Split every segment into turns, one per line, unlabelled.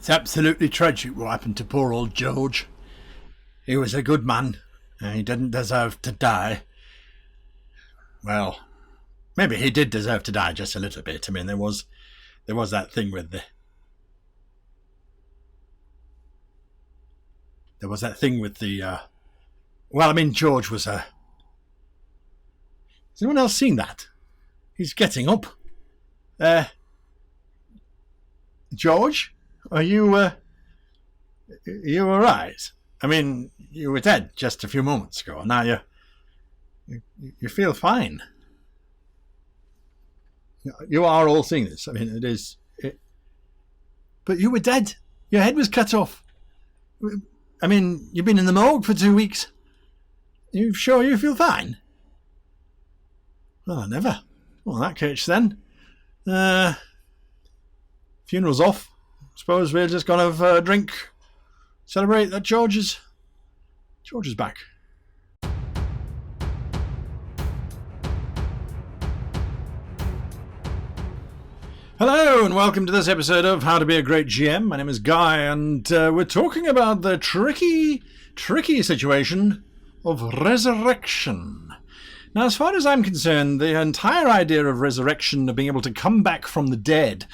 It's absolutely tragic what happened to poor old George. He was a good man, and he didn't deserve to die. Well, maybe he did deserve to die just a little bit. I mean, there was that thing with the... There was that thing with the... Well, I mean, George was a... Has anyone else seen that? He's getting up. George? Are you all right? I mean, you were dead just a few moments ago. Now you feel fine. You are all seeing this. I mean, but you were dead. Your head was cut off. I mean, you've been in the morgue for 2 weeks. You sure you feel fine? Well, never. Well, in that case then. Funeral's off. Suppose we're just gonna have a drink, celebrate that George is back. Hello and welcome to this episode of How to Be a Great GM. My name is Guy, and we're talking about the tricky situation of resurrection. Now, as far as I'm concerned, the entire idea of resurrection, of being able to come back from the dead,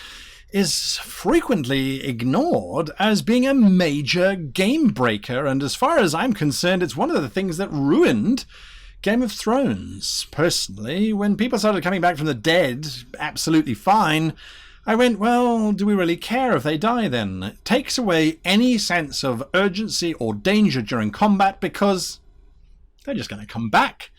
is frequently ignored as being a major game breaker, and as far as I'm concerned, it's one of the things that ruined Game of Thrones. Personally, when people started coming back from the dead absolutely fine, I went, well, do we really care if they die then? It takes away any sense of urgency or danger during combat because they're just going to come back.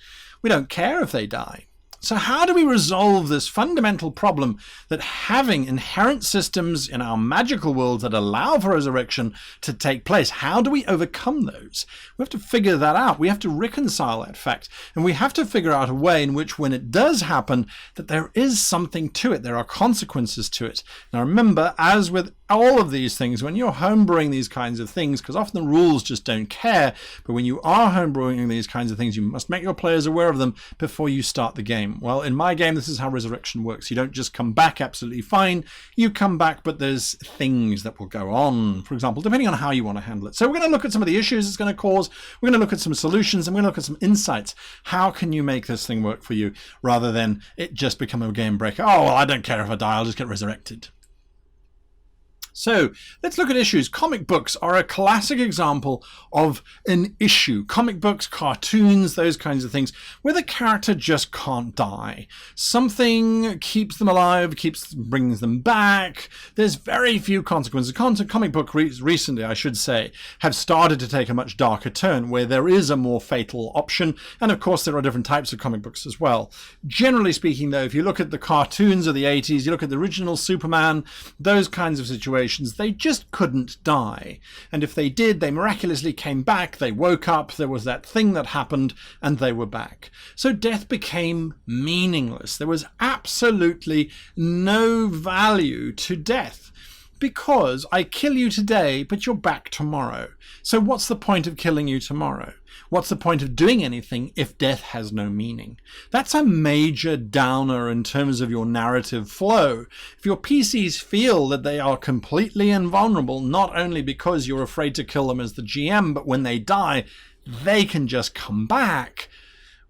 We don't care if they die. So how do we resolve this fundamental problem that having inherent systems in our magical world that allow for resurrection to take place? How do we overcome those? We have to figure that out. We have to reconcile that fact. And we have to figure out a way in which when it does happen, that there is something to it. There are consequences to it. Now remember, as with all of these things, when you're homebrewing these kinds of things, because often the rules just don't care, but when you are homebrewing these kinds of things, you must make your players aware of them before you start the game. Well, in my game, this is how resurrection works. You don't just come back absolutely fine. You come back, but there's things that will go on, for example, depending on how you want to handle it. So we're going to look at some of the issues it's going to cause. We're going to look at some solutions, and we're going to look at some insights. How can you make this thing work for you rather than it just become a game breaker? Oh, well, I don't care if I die. I'll just get resurrected. So let's look at issues. Comic books are a classic example of an issue. Comic books, cartoons, those kinds of things, where the character just can't die. Something keeps them alive, brings them back. There's very few consequences. Comic book recently, I should say, have started to take a much darker turn, where there is a more fatal option. And of course, there are different types of comic books as well. Generally speaking, though, if you look at the cartoons of the 80s, you look at the original Superman, those kinds of situations, they just couldn't die. And if they did, they miraculously came back, they woke up, there was that thing that happened, and they were back. So death became meaningless. There was absolutely no value to death. Because I kill you today, but you're back tomorrow. So what's the point of killing you tomorrow? What's the point of doing anything if death has no meaning? That's a major downer in terms of your narrative flow. If your PCs feel that they are completely invulnerable, not only because you're afraid to kill them as the GM, but when they die, they can just come back,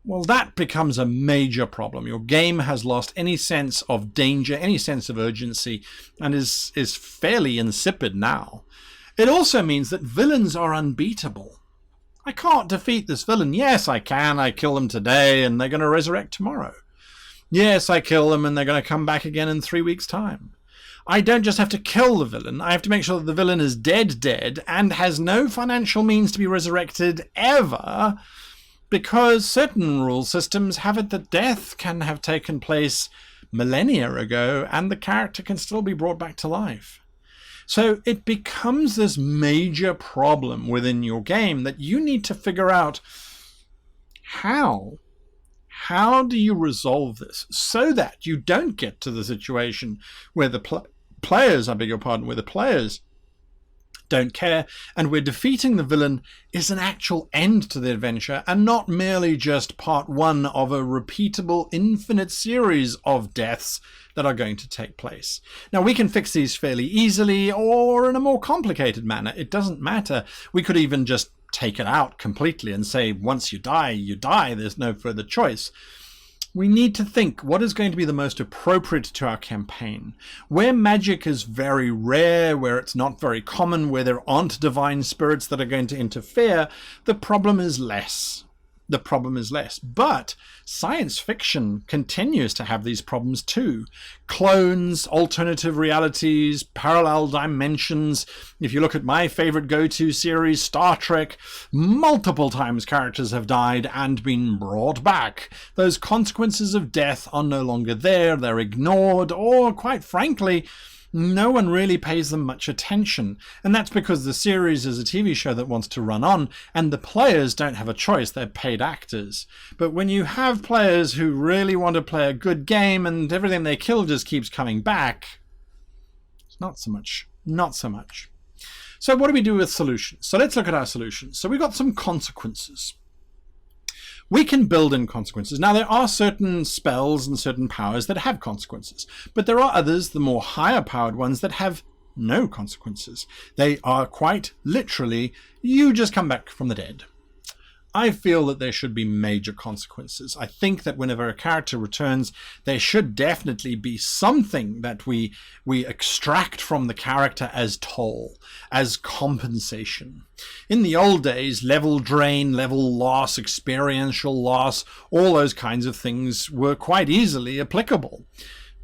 well, that becomes a major problem. Your game has lost any sense of danger, any sense of urgency, and is fairly insipid now. It also means that villains are unbeatable. I can't defeat this villain. Yes, I can. I kill them today and they're going to resurrect tomorrow. Yes, I kill them and they're going to come back again in 3 weeks' time. I don't just have to kill the villain. I have to make sure that the villain is dead, and has no financial means to be resurrected ever, because certain rule systems have it that death can have taken place millennia ago and the character can still be brought back to life. So it becomes this major problem within your game that you need to figure out how do you resolve this so that you don't get to the situation where the players don't care, and where defeating the villain is an actual end to the adventure and not merely just part one of a repeatable infinite series of deaths that are going to take place. Now, we can fix these fairly easily or in a more complicated manner. It doesn't matter. We could even just take it out completely and say, once you die, you die. There's no further choice. We need to think what is going to be the most appropriate to our campaign. Where magic is very rare, where it's not very common, where there aren't divine spirits that are going to interfere, the problem is less. But science fiction continues to have these problems too. Clones, alternative realities, parallel dimensions. If you look at my favorite go-to series, Star Trek, multiple times characters have died and been brought back. Those consequences of death are no longer there, they're ignored, or quite frankly, no one really pays them much attention. And that's because the series is a TV show that wants to run on, and the players don't have a choice. They're paid actors. But when you have players who really want to play a good game and everything they kill just keeps coming back, it's not so much. So what do we do with solutions? So let's look at our solutions. So we've got some consequences. We can build in consequences. Now, there are certain spells and certain powers that have consequences, but there are others, the more higher powered ones, that have no consequences. They are quite literally, you just come back from the dead. I feel that there should be major consequences. I think that whenever a character returns, there should definitely be something that we extract from the character as toll, as compensation. In the old days, level drain, level loss, experiential loss, all those kinds of things were quite easily applicable.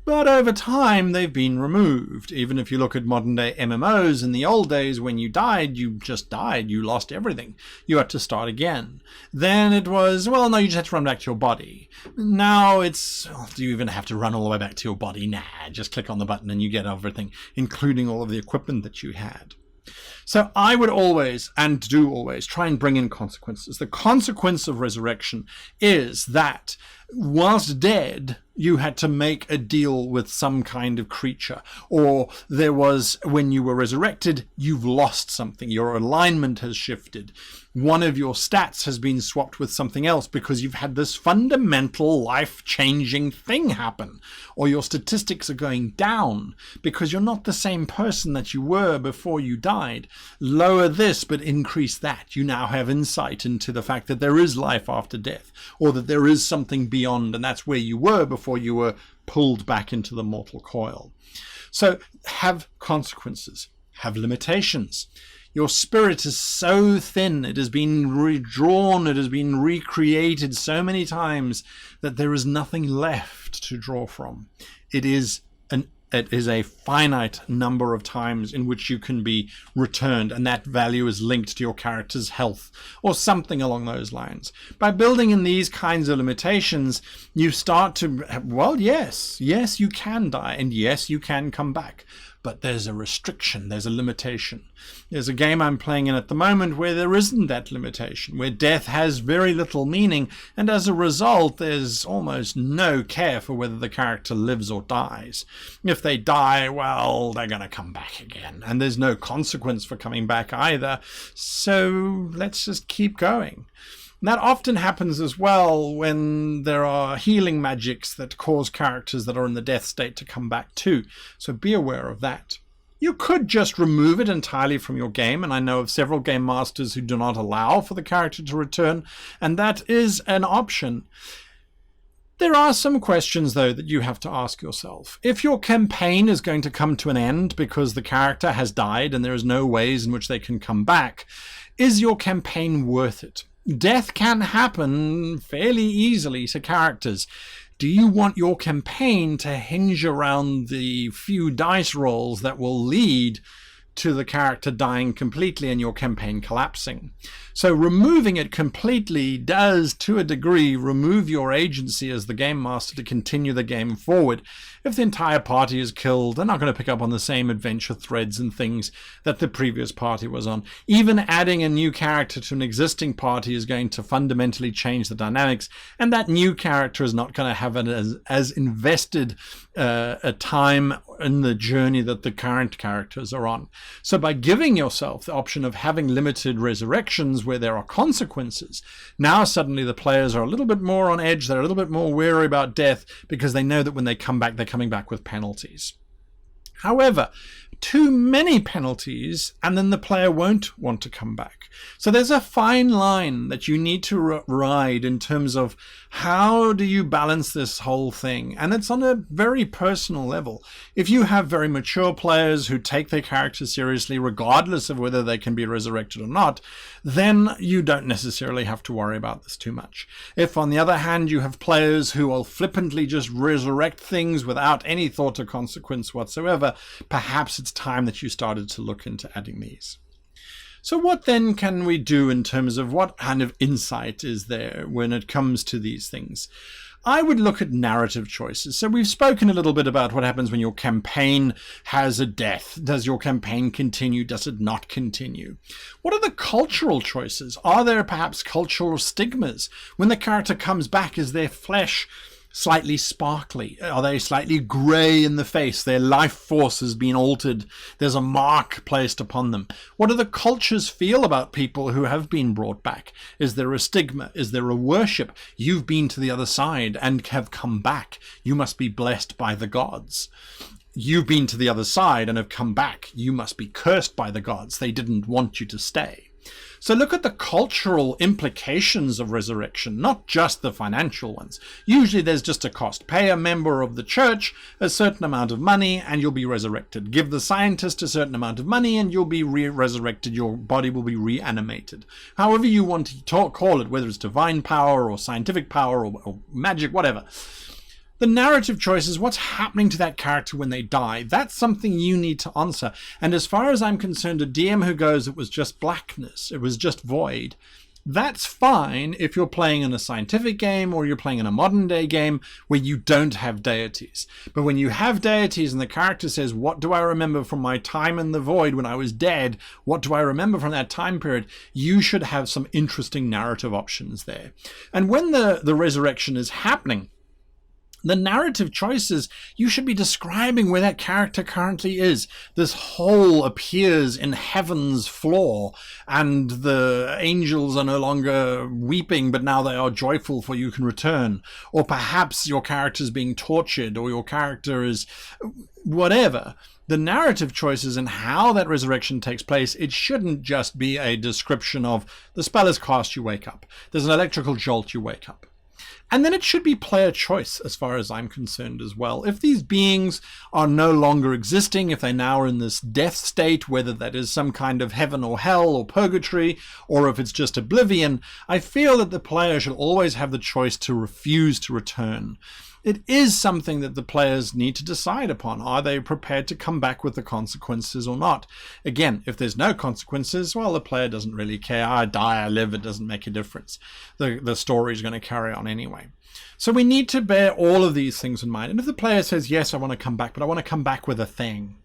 But over time, they've been removed. Even if you look at modern-day MMOs, in the old days, when you died, you just died. You lost everything. You had to start again. Then it was, well, no, you just had to run back to your body. Now it's, oh, do you even have to run all the way back to your body? Nah, just click on the button and you get everything, including all of the equipment that you had. So I would always, and do always, try and bring in consequences. The consequence of resurrection is that whilst dead, you had to make a deal with some kind of creature, or there was, when you were resurrected, you've lost something. Your alignment has shifted. One of your stats has been swapped with something else because you've had this fundamental life-changing thing happen, or your statistics are going down because you're not the same person that you were before you died. Lower this, but increase that. You now have insight into the fact that there is life after death, or that there is something beyond, and that's where you were before you were pulled back into the mortal coil. So have consequences, have limitations. Your spirit is so thin, it has been redrawn, it has been recreated so many times that there is nothing left to draw from. It is a finite number of times in which you can be returned, and that value is linked to your character's health or something along those lines. By building in these kinds of limitations, you start to, well, yes, you can die, and yes, you can come back. But there's a restriction, there's a limitation. There's a game I'm playing in at the moment where there isn't that limitation, where death has very little meaning, and as a result, there's almost no care for whether the character lives or dies. If they die, well, they're going to come back again, and there's no consequence for coming back either, so let's just keep going. And that often happens as well when there are healing magics that cause characters that are in the death state to come back too. So be aware of that. You could just remove it entirely from your game, and I know of several game masters who do not allow for the character to return, and that is an option. There are some questions, though, that you have to ask yourself. If your campaign is going to come to an end because the character has died and there is no ways in which they can come back, is your campaign worth it? Death can happen fairly easily to characters. Do you want your campaign to hinge around the few dice rolls that will lead to the character dying completely and your campaign collapsing? So removing it completely does, to a degree, remove your agency as the game master to continue the game forward. If the entire party is killed, they're not going to pick up on the same adventure threads and things that the previous party was on. Even adding a new character to an existing party is going to fundamentally change the dynamics, and that new character is not going to have as invested a time in the journey that the current characters are on. So by giving yourself the option of having limited resurrections where there are consequences, now suddenly the players are a little bit more on edge, they're a little bit more wary about death because they know that when they come coming back with penalties. However, too many penalties and then the player won't want to come back. So there's a fine line that you need to ride in terms of how do you balance this whole thing. And it's on a very personal level. If you have very mature players who take their characters seriously, regardless of whether they can be resurrected or not, then you don't necessarily have to worry about this too much. If, on the other hand, you have players who will flippantly just resurrect things without any thought or consequence whatsoever, perhaps it's time that you started to look into adding these. So what then can we do in terms of what kind of insight is there when it comes to these things? I would look at narrative choices. So we've spoken a little bit about what happens when your campaign has a death. Does your campaign continue? Does it not continue? What are the cultural choices? Are there perhaps cultural stigmas? When the character comes back, is their flesh slightly sparkly? Are they slightly grey in the face? Their life force has been altered. There's a mark placed upon them. What do the cultures feel about people who have been brought back? Is there a stigma? Is there a worship? You've been to the other side and have come back. You must be blessed by the gods. You've been to the other side and have come back. You must be cursed by the gods. They didn't want you to stay. So look at the cultural implications of resurrection, not just the financial ones. Usually there's just a cost. Pay a member of the church a certain amount of money and you'll be resurrected. Give the scientist a certain amount of money and you'll be resurrected. Your body will be reanimated. However you want to call it, whether it's divine power or scientific power or magic, whatever. The narrative choice is what's happening to that character when they die. That's something you need to answer. And as far as I'm concerned, a DM who goes, it was just blackness, it was just void, that's fine if you're playing in a scientific game or you're playing in a modern day game where you don't have deities. But when you have deities and the character says, what do I remember from my time in the void when I was dead? What do I remember from that time period? You should have some interesting narrative options there. And when the resurrection is happening, the narrative choices, you should be describing where that character currently is. This hole appears in heaven's floor, and the angels are no longer weeping, but now they are joyful, for you can return. Or perhaps your character is being tortured, or your character is whatever. The narrative choices and how that resurrection takes place, it shouldn't just be a description of the spell is cast, you wake up. There's an electrical jolt, you wake up. And then it should be player choice as far as I'm concerned as well. If these beings are no longer existing, if they now are in this death state, whether that is some kind of heaven or hell or purgatory, or if it's just oblivion, I feel that the player should always have the choice to refuse to return. It is something that the players need to decide upon. Are they prepared to come back with the consequences or not? Again, if there's no consequences, well, the player doesn't really care. I die, I live, it doesn't make a difference. The story is going to carry on anyway. So we need to bear all of these things in mind. And if the player says, yes, I want to come back, but I want to come back with a thing,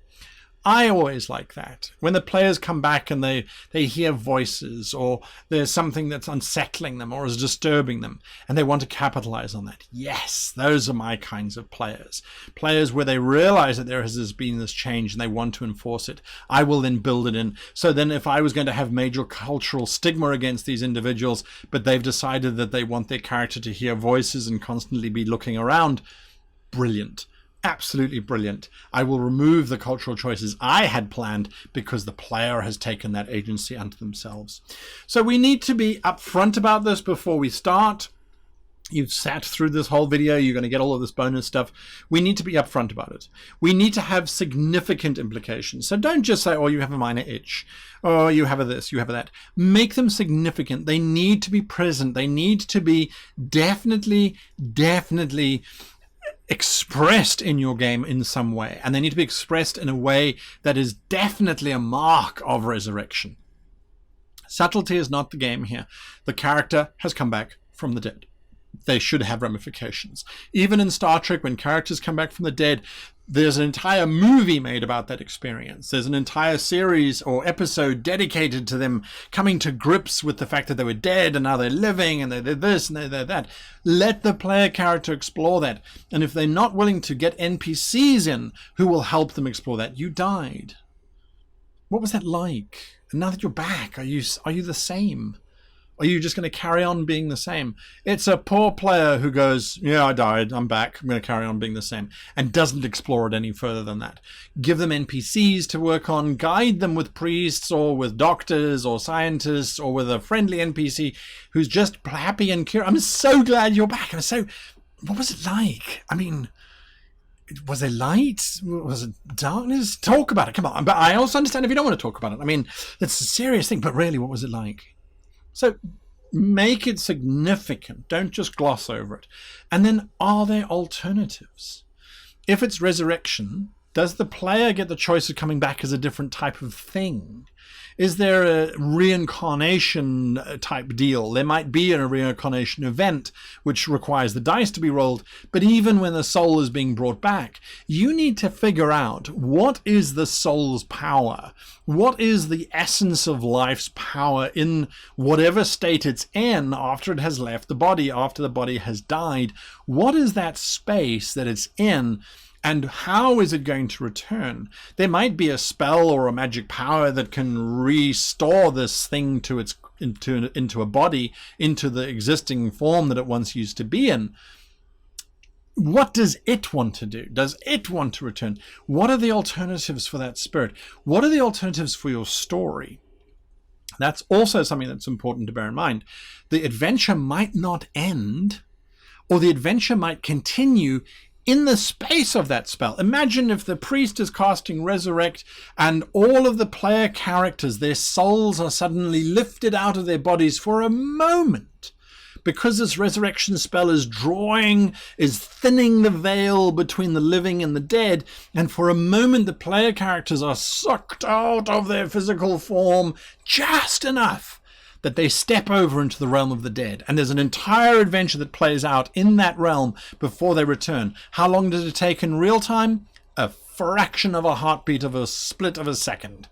I always like that. When the players come back and they hear voices, or there's something that's unsettling them or is disturbing them, and they want to capitalize on that. Yes, those are my kinds of players. Players where they realize that there has been this change and they want to enforce it. I will then build it in. So then if I was going to have major cultural stigma against these individuals, but they've decided that they want their character to hear voices and constantly be looking around, brilliant. Absolutely brilliant. I will remove the cultural choices I had planned because the player has taken that agency unto themselves. So we need to be upfront about this before we start. You've sat through this whole video, you're going to get all of this bonus stuff. We need to be upfront about it. We need to have significant implications. So don't just say, oh, you have a minor itch. Oh, you have a this, you have a that. Make them significant. They need to be present. They need to be definitely expressed in your game in some way, and they need to be expressed in a way that is definitely a mark of resurrection. Subtlety is not the game here. The character has come back from the dead. They should have ramifications. Even in Star Trek, when characters come back from the dead, there's an entire movie made about that experience. There's an entire series or episode dedicated to them coming to grips with the fact that they were dead and now they're living and they're this and they're that. Let the player character explore that. And if they're not willing to get NPCs in who will help them explore that, you died. What was that like? And now that you're back, are you the same? Or are you just going to carry on being the same? It's a poor player who goes, yeah, I died, I'm back, I'm going to carry on being the same, and doesn't explore it any further than that. Give them NPCs to work on, guide them with priests or with doctors or scientists or with a friendly NPC who's just happy and curious. I'm so glad you're back. What was it like? I mean, was there light? Was it darkness? Talk about it. Come on. But I also understand if you don't want to talk about it. I mean, it's a serious thing, but really, what was it like? So make it significant. Don't just gloss over it. And then, are there alternatives? If it's resurrection, does the player get the choice of coming back as a different type of thing? Is there a reincarnation type deal? There might be a reincarnation event which requires the dice to be rolled, but even when the soul is being brought back, you need to figure out what is the soul's power? What is the essence of life's power in whatever state it's in after it has left the body, after the body has died? What is that space that it's in? And how is it going to return? There might be a spell or a magic power that can restore this thing to into a body, into the existing form that it once used to be in. What does it want to do? Does it want to return? What are the alternatives for that spirit? What are the alternatives for your story? That's also something that's important to bear in mind. The adventure might not end, or the adventure might continue in the space of that spell. Imagine if the priest is casting Resurrect and all of the player characters, their souls are suddenly lifted out of their bodies for a moment. Because this resurrection spell is thinning the veil between the living and the dead, and for a moment the player characters are sucked out of their physical form just enough that they step over into the realm of the dead. And there's an entire adventure that plays out in that realm before they return. How long does it take in real time? A fraction of a heartbeat of a split of a second.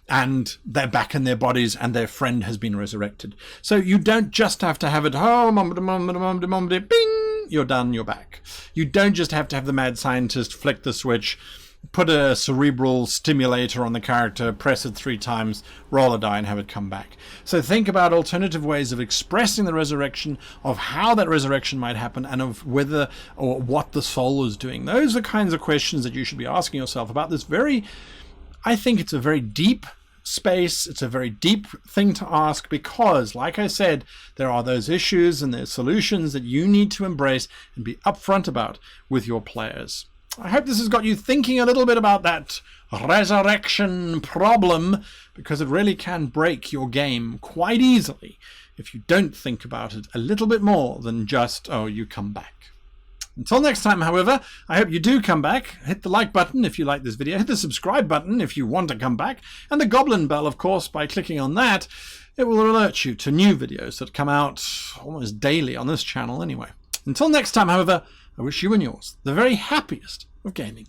And they're back in their bodies and their friend has been resurrected. So you don't just have to have it, bing, you're done, you're back. You don't just have to have the mad scientist flick the switch, put a cerebral stimulator on the character, press it 3 times, roll a die and have it come back. So think about alternative ways of expressing the resurrection, of how that resurrection might happen, and of whether or what the soul is doing. Those are kinds of questions that you should be asking yourself about this I think it's a very deep space. It's a very deep thing to ask because, like I said, there are those issues and there's solutions that you need to embrace and be upfront about with your players. I hope this has got you thinking a little bit about that resurrection problem, because it really can break your game quite easily if you don't think about it a little bit more than just, oh, you come back. Until next time, however, I hope you do come back. Hit the like button if you like this video. Hit the subscribe button if you want to come back. And the Goblin Bell, of course, by clicking on that, it will alert you to new videos that come out almost daily on this channel anyway. Until next time, however, I wish you and yours the very happiest of gaming.